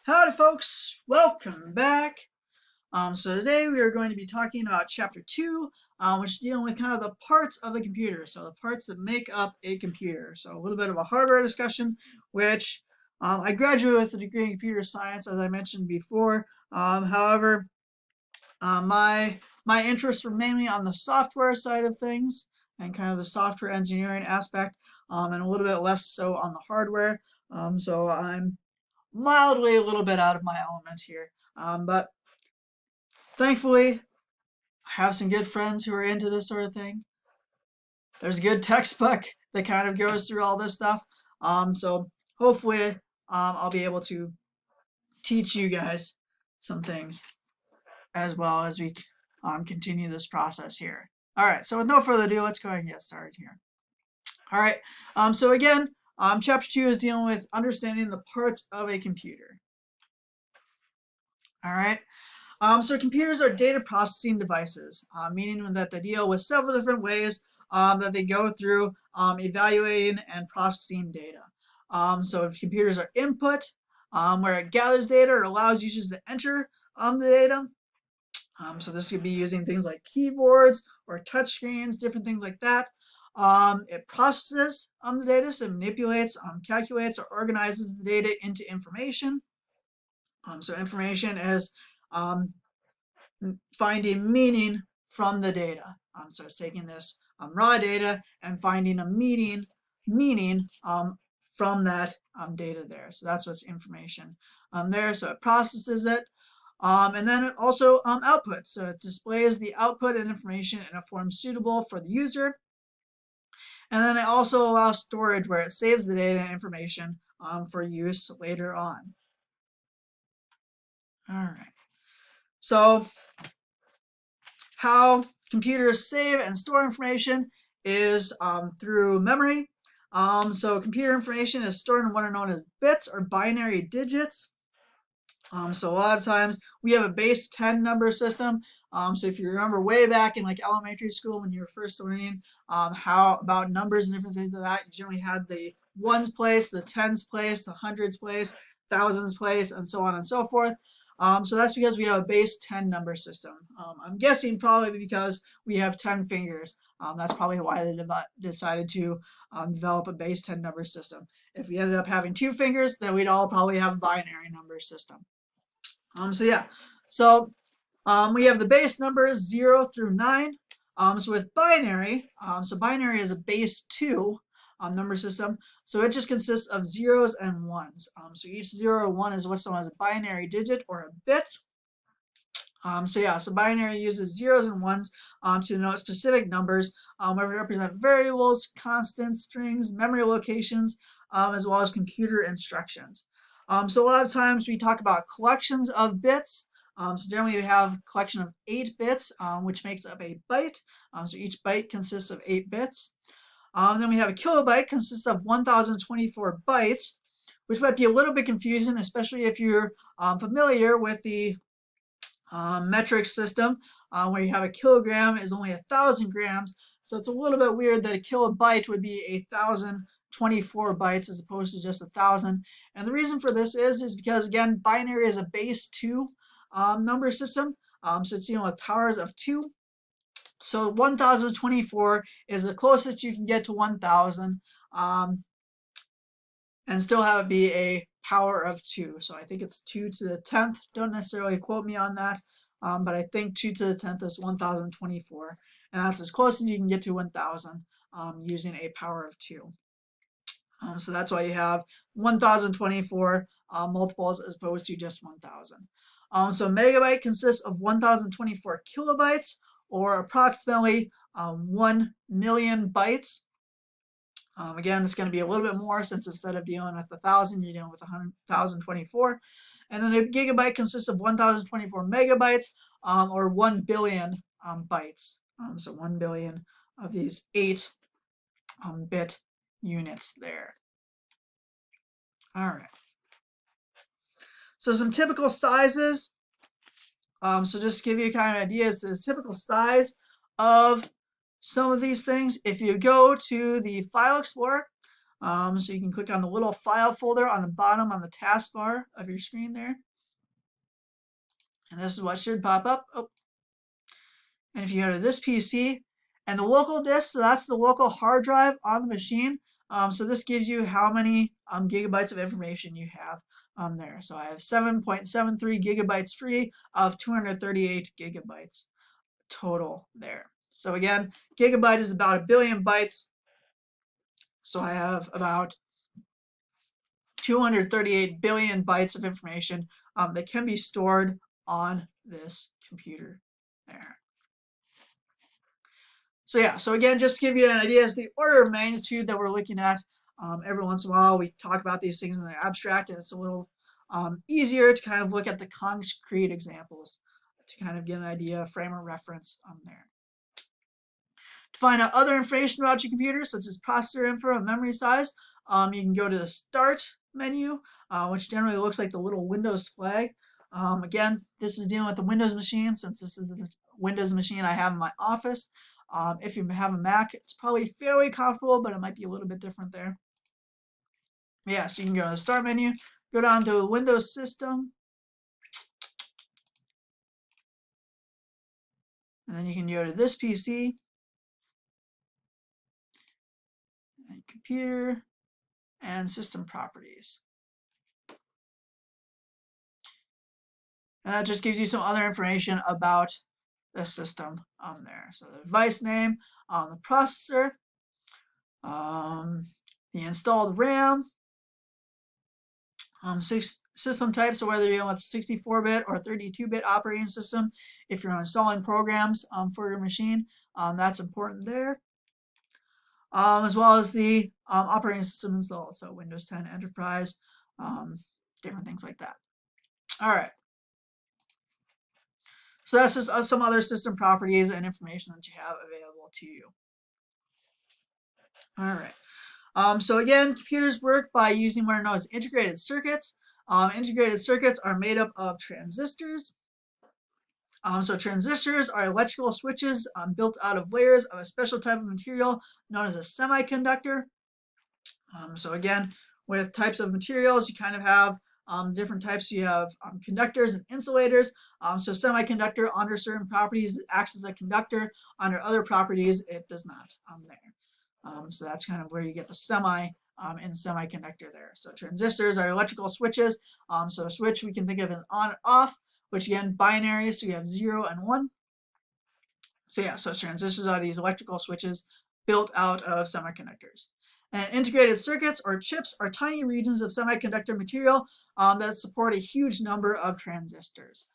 Howdy folks, welcome back. So today we are going to be talking about chapter 2, which is dealing with kind of the parts of the computer. So the parts that make up a computer. So a little bit of a hardware discussion, which I graduated with a degree in computer science, as I mentioned before. However, my interests were mainly on the software side of things and kind of the software engineering aspect, and a little bit less so on the hardware. So I'm mildly a little bit out of my element here. But thankfully, I have some good friends who are into this sort of thing. There's a good textbook that kind of goes through all this stuff. So hopefully, I'll be able to teach you guys some things as well as we continue this process here. All right, so with no further ado, let's go ahead and get started here. All right, so again, chapter 2 is dealing with understanding the parts of a computer. All right. So computers are data processing devices, meaning that they deal with several different ways that they go through evaluating and processing data. So if computers are input, where it gathers data or allows users to enter the data. So this could be using things like keyboards or touch screens, different things like that. It processes the data, so it manipulates, calculates, or organizes the data into information. So information is finding meaning from the data. So it's taking this raw data and finding a meaning from that data there. So that's what's information there. So it processes it. And then it also outputs. So it displays the output and information in a form suitable for the user. And then it also allows storage where it saves the data and information for use later on. All right. So how computers save and store information is through memory. So computer information is stored in what are known as bits or binary digits. So a lot of times we have a base 10 number system. So if you remember way back in like elementary school when you were first learning how about numbers and different things like that, you generally had the ones place, the tens place, the hundreds place, thousands place, and so on and so forth. So that's because we have a base 10 number system. I'm guessing probably because we have 10 fingers. That's probably why they decided to develop a base 10 number system. If we ended up having 2 fingers, then we'd all probably have a binary number system. So yeah, so we have the base numbers 0 through 9. So with binary, so binary is a base 2 number system. So it just consists of zeros and ones. So each 0 or 1 is what's known as a binary digit or a bit. So yeah, so binary uses zeros and ones to denote specific numbers, where we represent variables, constants, strings, memory locations, as well as computer instructions. So a lot of times we talk about collections of bits. So generally we have a collection of 8 bits, which makes up a byte. So each byte consists of 8 bits. Then we have a kilobyte, consists of 1024 bytes, which might be a little bit confusing, especially if you're familiar with the metric system, where you have a kilogram is only 1,000 grams. So it's a little bit weird that a kilobyte would be 1,024 bytes as opposed to just 1,000. And the reason for this is because, again, binary is a base 2 number system. So it's dealing with powers of 2. So 1024 is the closest you can get to 1000, and still have it be a power of 2. So I think it's 2 to the 10th. Don't necessarily quote me on that, but I think 2 to the 10th is 1024. And that's as close as you can get to 1000 using a power of 2. So that's why you have 1024 multiples as opposed to just 1000. So megabyte consists of 1024 kilobytes, or approximately 1 million bytes. Again, it's going to be a little bit more since instead of dealing with 1,000, you're dealing with 1,024. And then a gigabyte consists of 1,024 megabytes, or 1 billion bytes. So 1 billion of these 8 bit units there. All right. So some typical sizes. So just to give you kind of ideas, the typical size of some of these things. If you go to the File Explorer, So you can click on the little file folder on the bottom on the taskbar of your screen there. And this is what should pop up. Oh. And if you go to this PC and the local disk, so that's the local hard drive on the machine. So this gives you how many gigabytes of information you have there. So I have 7.73 gigabytes free of 238 gigabytes total there. So again, gigabyte is about 1 billion bytes. So I have about 238 billion bytes of information that can be stored on this computer there. So yeah, so again, just to give you an idea as the order of magnitude that we're looking at, every once in a while we talk about these things in the abstract, and it's a little easier to kind of look at the concrete examples to kind of get an idea, frame of reference there. To find out other information about your computer, such as processor info and memory size, you can go to the Start menu, which generally looks like the little Windows flag. Again, this is dealing with the Windows machine, since this is the Windows machine I have in my office. If you have a Mac, it's probably fairly comparable, but it might be a little bit different there. Yeah, so you can go to the Start menu, go down to Windows System, and then you can go to this PC, and Computer, and System Properties. And that just gives you some other information about the system there. So the device name, the processor, the installed RAM, system type, so whether you're on 64-bit or 32-bit operating system, if you're installing programs for your machine, that's important there. As well as the operating system installed, so Windows 10 Enterprise, different things like that. All right. So that's just some other system properties and information that you have available to you. All right. So again, computers work by using what are known as integrated circuits. Integrated circuits are made up of transistors. So transistors are electrical switches built out of layers of a special type of material known as a semiconductor. So again, with types of materials, you kind of have different types. You have conductors and insulators. So semiconductor, under certain properties, acts as a conductor. Under other properties, it does not there. So that's kind of where you get the semi in semiconductor there. So transistors are electrical switches. So a switch we can think of as on and off, which again, binary, so you have 0 and 1. So yeah, so transistors are these electrical switches built out of semiconductors. And integrated circuits or chips are tiny regions of semiconductor material that support a huge number of transistors.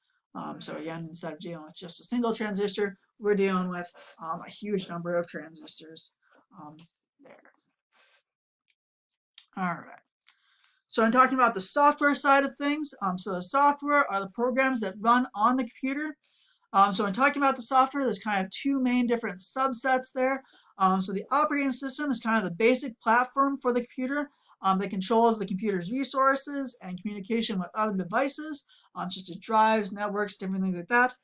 So again, instead of dealing with just a single transistor, we're dealing with a huge number of transistors there. All right. So I'm talking about the software side of things. So the software are the programs that run on the computer. So in talking about the software, there's kind of two main different subsets there. So the operating system is kind of the basic platform for the computer that controls the computer's resources and communication with other devices, such as drives, networks, different things like that.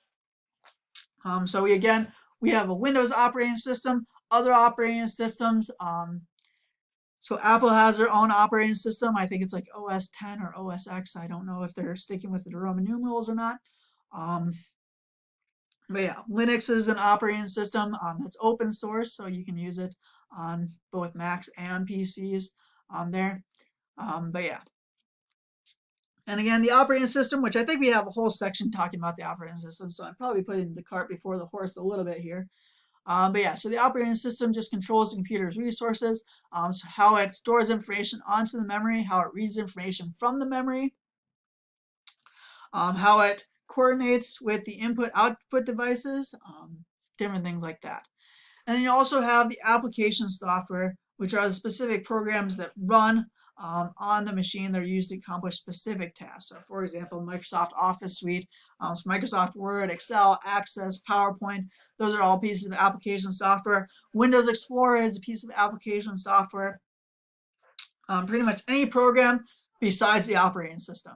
So we have a Windows operating system, other operating systems. So Apple has their own operating system. I think it's like OS 10 or OS X. I don't know if they're sticking with the Roman numerals or not. But yeah, Linux is an operating system that's open source, so you can use it on both Macs and PCs there. But yeah. And again, the operating system, which I think we have a whole section talking about the operating system, so I'm probably putting the cart before the horse a little bit here. But yeah, so the operating system just controls the computer's resources, so how it stores information onto the memory, how it reads information from the memory, how it coordinates with the input-output devices, different things like that. And then you also have the application software, which are the specific programs that run on the machine that are used to accomplish specific tasks. So for example, Microsoft Office Suite, Microsoft Word, Excel, Access, PowerPoint, those are all pieces of application software. Windows Explorer is a piece of application software. Pretty much any program besides the operating system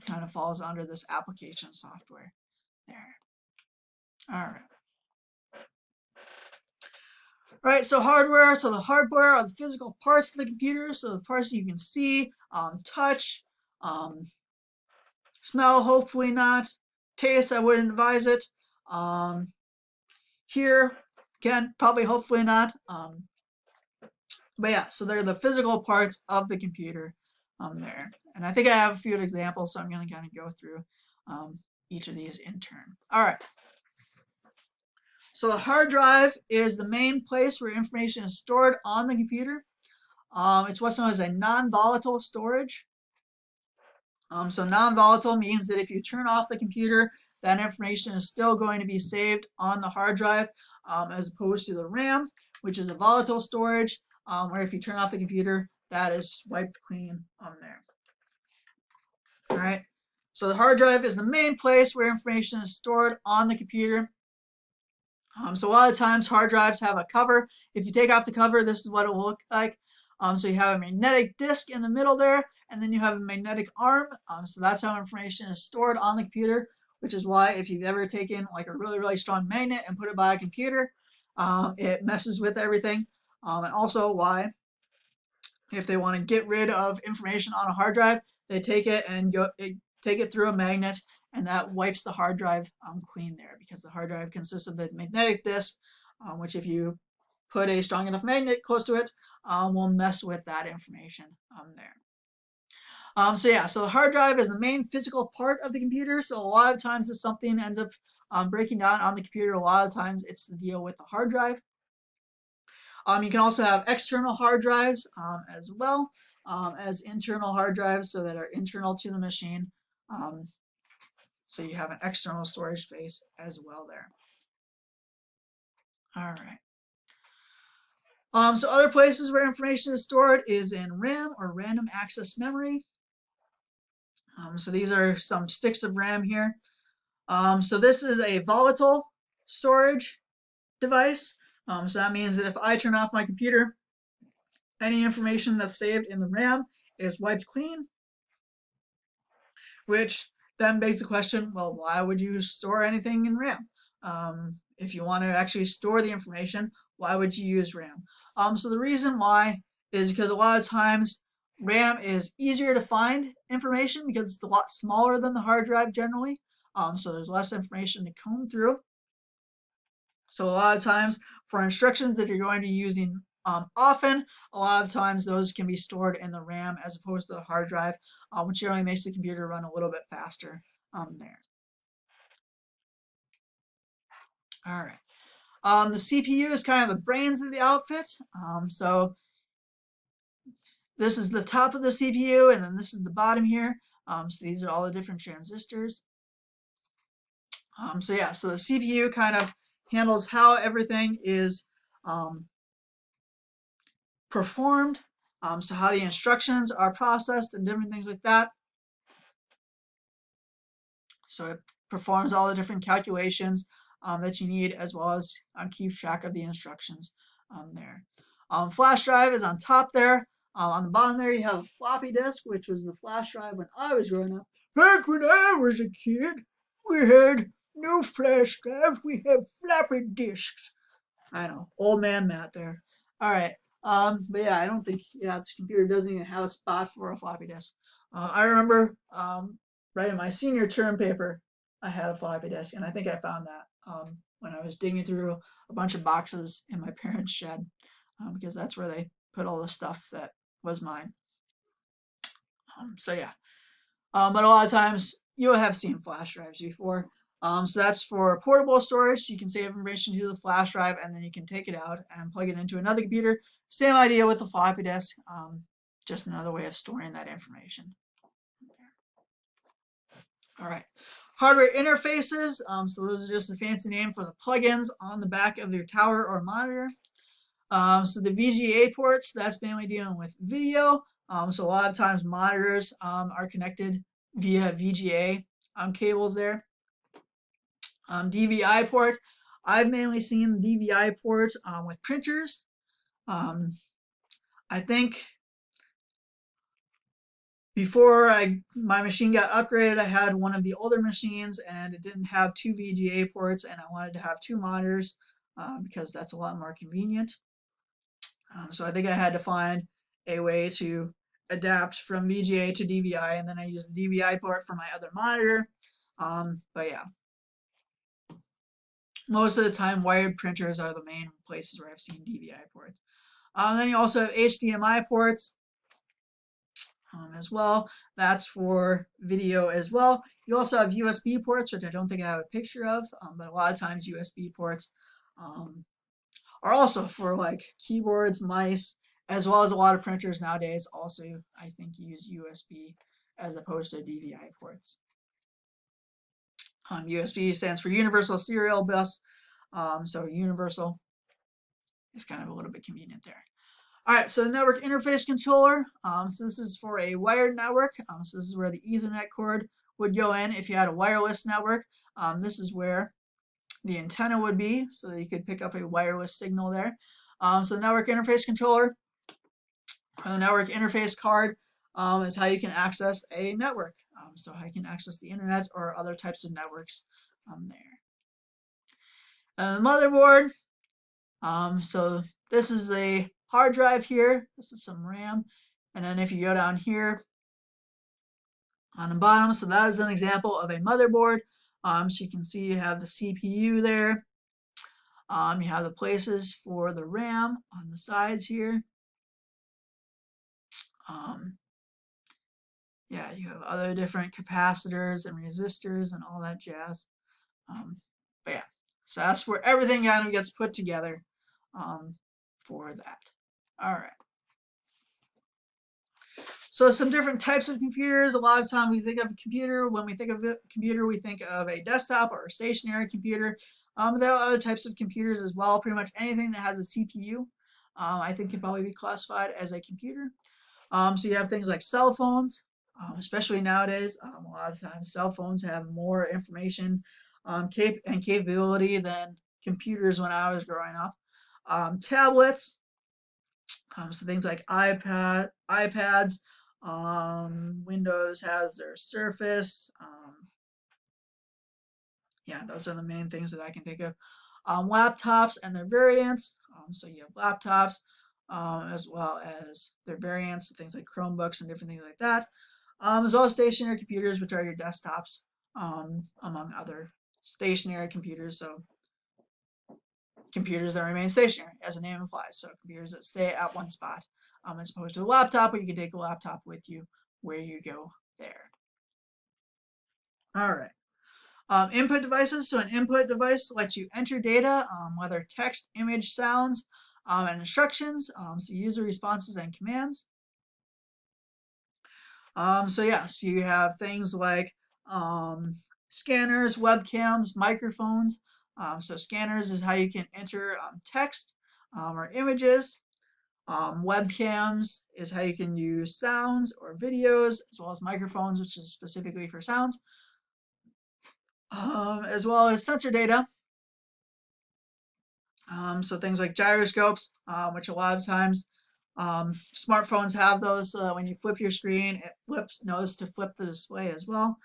kind of falls under this application software there. All right. Right, so hardware, so the hardware are the physical parts of the computer, so the parts you can see, touch, smell, hopefully not, taste, I wouldn't advise it, hear, again, probably hopefully not, but yeah, so they're the physical parts of the computer there. And I think I have a few examples, so I'm going to kind of go through each of these in turn. All right. So the hard drive is the main place where information is stored on the computer. It's what's known as a non-volatile storage. So non-volatile means that if you turn off the computer, that information is still going to be saved on the hard drive, as opposed to the RAM, which is a volatile storage, where if you turn off the computer, that is wiped clean on there. All right. So the hard drive is the main place where information is stored on the computer. So a lot of times hard drives have a cover. If you take off the cover, this is what it will look like. So you have a magnetic disk in the middle there, and then you have a magnetic arm. So that's how information is stored on the computer, which is why if you've ever taken like a really, really strong magnet and put it by a computer, it messes with everything. And also why if they want to get rid of information on a hard drive, they take it and take it through a magnet, and that wipes the hard drive clean there, because the hard drive consists of the magnetic disk, which if you put a strong enough magnet close to it, will mess with that information there. So yeah, so the hard drive is the main physical part of the computer. So a lot of times if something ends up breaking down on the computer, a lot of times it's to deal with the hard drive. You can also have external hard drives as well as internal hard drives, so that are internal to the machine. So you have an external storage space as well there. All right. So other places where information is stored is in RAM, or random access memory. So these are some sticks of RAM here. So this is a volatile storage device. So that means that if I turn off my computer, any information that's saved in the RAM is wiped clean, which then begs the question, well, why would you store anything in RAM? If you want to actually store the information, why would you use RAM? So the reason why is because a lot of times RAM is easier to find information because it's a lot smaller than the hard drive generally. So there's less information to comb through. So a lot of times for instructions that you're going to be using often, a lot of times those can be stored in the RAM as opposed to the hard drive, which generally makes the computer run a little bit faster there. All right. The CPU is kind of the brains of the outfit. So this is the top of the CPU, and then this is the bottom here. So these are all the different transistors. So yeah, so the CPU kind of handles how everything is performed, so how the instructions are processed and different things like that. So it performs all the different calculations that you need, as well as keeps track of the instructions there. Flash drive is on top there. On the bottom there you have a floppy disk, which was the flash drive when I was growing up. Back when I was a kid, we had no flash drives, we had floppy disks. I know, old man Matt there. All right. But yeah, I don't think, yeah, this computer doesn't even have a spot for a floppy disk. I remember right in my senior term paper, I had a floppy disk, and I think I found that when I was digging through a bunch of boxes in my parents' shed, because that's where they put all the stuff that was mine. So yeah, but a lot of times you'll have seen flash drives before. So that's for portable storage. So you can save information to the flash drive, and then you can take it out and plug it into another computer. Same idea with the floppy disk, just another way of storing that information. All right. Hardware interfaces. So those are just a fancy name for the plugins on the back of your tower or monitor. So the VGA ports, that's mainly dealing with video. So a lot of times monitors are connected via VGA cables there. DVI port, I've mainly seen the DVI port with printers. I think before my machine got upgraded, I had one of the older machines and it didn't have two VGA ports, and I wanted to have two monitors because that's a lot more convenient. So I think I had to find a way to adapt from VGA to DVI, and then I used the DVI port for my other monitor. But yeah, most of the time wired printers are the main places where I've seen DVI ports. Then you also have HDMI ports as well. That's for video as well. You also have USB ports, which I don't think I have a picture of, but a lot of times USB ports um, are also for like keyboards, mice, as well as a lot of printers nowadays also, I think, use USB as opposed to DVI ports. USB stands for Universal Serial Bus, so universal is kind of a little bit convenient there. All right, so the network interface controller. So this is for a wired network. So this is where the Ethernet cord would go in if you had a wireless network. This is where the antenna would be, so that you could pick up a wireless signal there. So the network interface controller, or the network interface card, is how you can access a network. So how you can access the internet or other types of networks there. And the motherboard. So this is the hard drive here. This is some RAM. And then if you go down here on the bottom, so that is an example of a motherboard. So you can see you have the CPU there. You have the places for the RAM on the sides here. Yeah, you have other different capacitors and resistors and all that jazz. But yeah, so that's where everything kind of gets put together for that. All right. So some different types of computers. A lot of time we think of a computer. When we think of a computer, we think of a desktop or a stationary computer. There are other types of computers as well. Pretty much anything that has a CPU, I think can probably be classified as a computer. So you have things like cell phones, especially nowadays. A lot of times cell phones have more information and capability than computers when I was growing up. Tablets, so things like iPads, Windows has their Surface. Yeah, those are the main things that I can think of. Laptops and their variants. So you have laptops as well as their variants, things like Chromebooks and different things like that. As well as stationary computers, which are your desktops, among other stationary computers. So computers that remain stationary, as the name implies. So computers that stay at one spot, as opposed to a laptop where you can take a laptop with you where you go there. All right. Input devices. So an input device lets you enter data, whether text, image, sounds, and instructions. So user responses and commands. So yes, you have things like scanners, webcams, microphones. So scanners is how you can enter text or images. Webcams is how you can use sounds or videos, as well as microphones, which is specifically for sounds, as well as sensor data. So things like gyroscopes, which a lot of times smartphones have those, so that when you flip your screen, it knows to flip the display as well.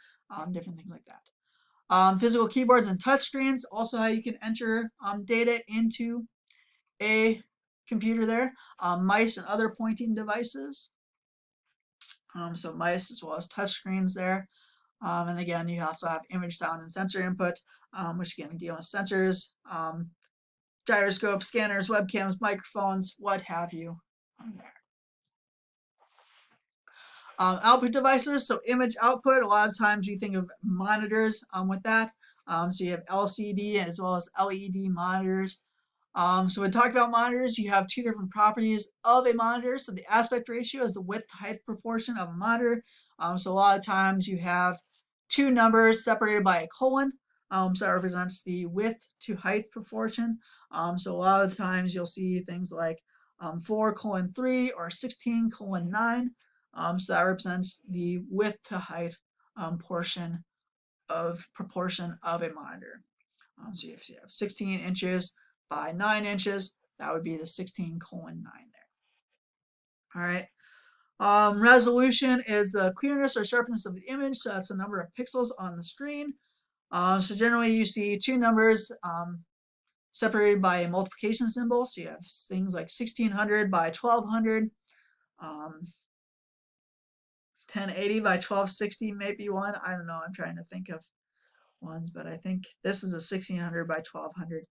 Different things like that. Physical keyboards and touchscreens, also how you can enter data into a computer there. Mice and other pointing devices. So mice as well as touchscreens there. And again, you also have image, sound, and sensor input, which again deal with sensors, gyroscopes, scanners, webcams, microphones, what have you on there. Output devices, so image output, a lot of times you think of monitors with that. So you have LCD as well as LED monitors. So when talking about monitors, you have two different properties of a monitor. So the aspect ratio is the width to height proportion of a monitor. So a lot of times you have two numbers separated by a colon. So that represents the width to height proportion. So a lot of times you'll see things like 4:3 or 16:9. So that represents the width to height proportion of a monitor. So if you have 16 inches by 9 inches, that would be the 16:9 there. All right. Resolution is the clearness or sharpness of the image. So that's the number of pixels on the screen. So generally you see two numbers separated by a multiplication symbol. So you have things like 1600 by 1200, 1080 by 1260 may be one. I don't know. I'm trying to think of ones, but I think this is a 1600 by 1200.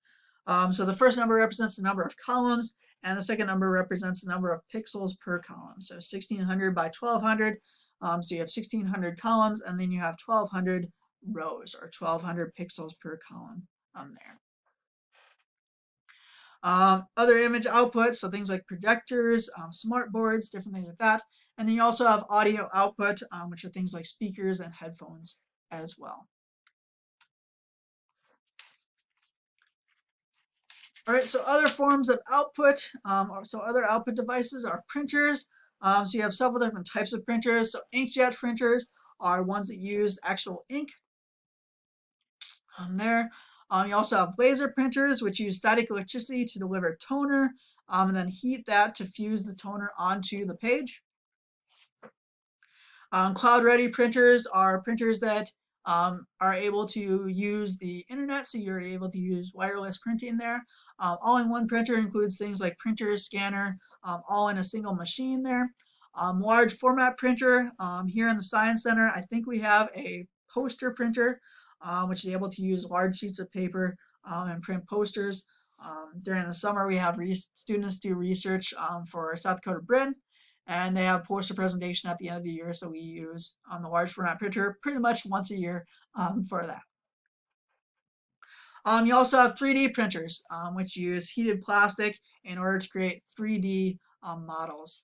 So the first number represents the number of columns, and the second number represents the number of pixels per column. So 1600 by 1200. So you have 1600 columns, and then you have 1200 rows, or 1200 pixels per column there. Other image outputs, so things like projectors, smart boards, different things like that. And then you also have audio output, which are things like speakers and headphones as well. All right, so other forms of output, so other output devices are printers. So you have several different types of printers. So inkjet printers are ones that use actual ink there. You also have laser printers, which use static electricity to deliver toner, and then heat that to fuse the toner onto the page. Cloud-ready printers are printers that are able to use the internet, so you're able to use wireless printing there. All-in-one printer includes things like printer, scanner, all in a single machine there. Large format printer, here in the Science Center, I think we have a poster printer, which is able to use large sheets of paper and print posters. During the summer, we have students do research for South Dakota BRIN, and they have poster presentation at the end of the year, so we use the large format printer pretty much once a year for that. You also have 3D printers, which use heated plastic in order to create 3D models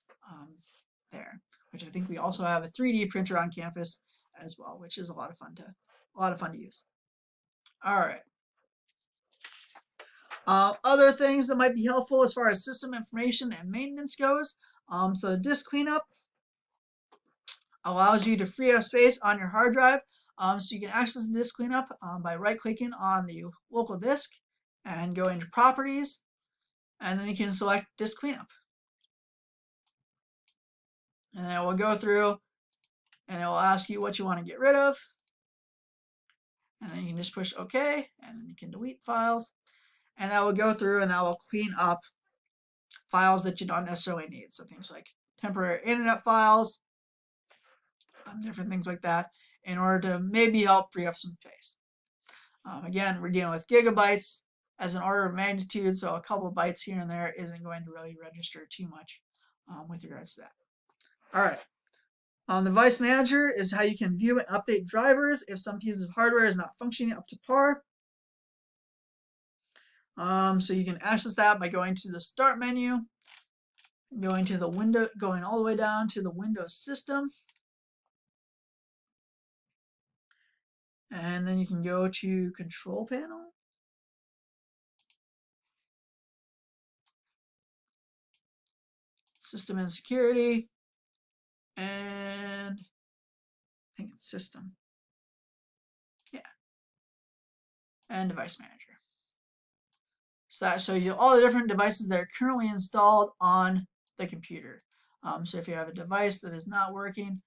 there, which I think we also have a 3D printer on campus as well, which is a lot of fun to use. All right. Other things that might be helpful as far as system information and maintenance goes. So disk cleanup allows you to free up space on your hard drive. So you can access the disk cleanup by right-clicking on the local disk and go into Properties, and then you can select Disk Cleanup. And then it will go through and it will ask you what you want to get rid of. And then you can just push OK, and then you can delete files. And that will go through and that will clean up files that you don't necessarily need. So things like temporary internet files, different things like that, in order to maybe help free up some space. Again, we're dealing with gigabytes as an order of magnitude, so a couple of bytes here and there isn't going to really register too much with regards to that. All right. The Device Manager is how you can view and update drivers if some piece of hardware is not functioning up to par. So you can access that by going to the Start menu, going to the window, going all the way down to the Windows System, and then you can go to Control Panel. System and Security, and I think it's System. Yeah. And Device Manager. So that shows you all the different devices that are currently installed on the computer. So if you have a device that is not working,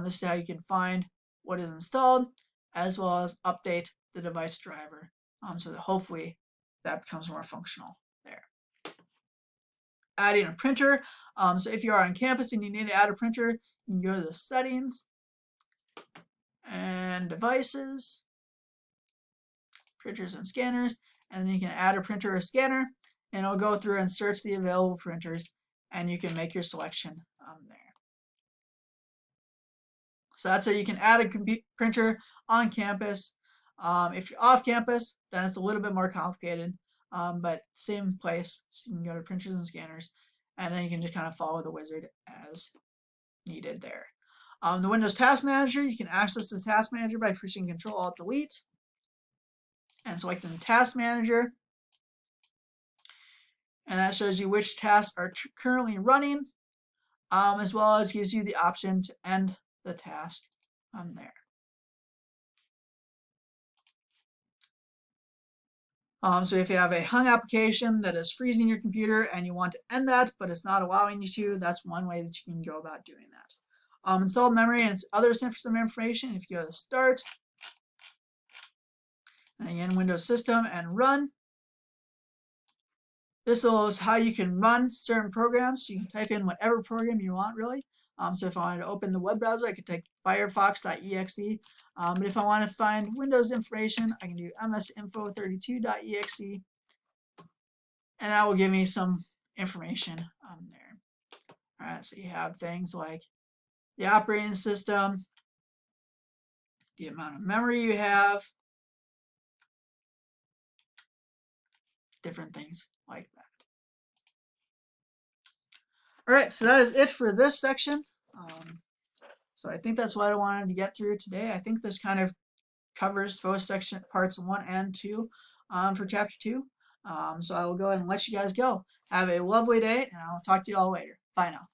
this is how you can find what is installed, as well as update the device driver, so that hopefully that becomes more functional there. Adding a printer. So if you are on campus and you need to add a printer, you can go to the Settings and Devices, Printers and Scanners, and then you can add a printer or scanner, and it'll go through and search the available printers, and you can make your selection there. So that's how you can add a printer on campus. If you're off campus, then it's a little bit more complicated, but same place. So you can go to printers and scanners, and then you can just kind of follow the wizard as needed there. The Windows Task Manager, you can access the Task Manager by pushing Control-Alt-Delete and selecting the Task Manager. And that shows you which tasks are currently running, as well as gives you the option to end the task there. So if you have a hung application that is freezing your computer and you want to end that, but it's not allowing you to, that's one way that you can go about doing that. Installed memory and its other system information, if you go to Start, and again, Windows System and Run, This is how you can run certain programs. You can type in whatever program you want, really. So if I wanted to open the web browser, I could type firefox.exe. But if I want to find Windows information, I can do msinfo32.exe, and that will give me some information there. All right, so you have things like the operating system, the amount of memory you have, different things like that. All right, so that is it for this section. So I think that's what I wanted to get through today. I think this kind of covers both section parts 1 and 2 for chapter 2. So I will go ahead and let you guys go. Have a lovely day, and I'll talk to you all later. Bye now.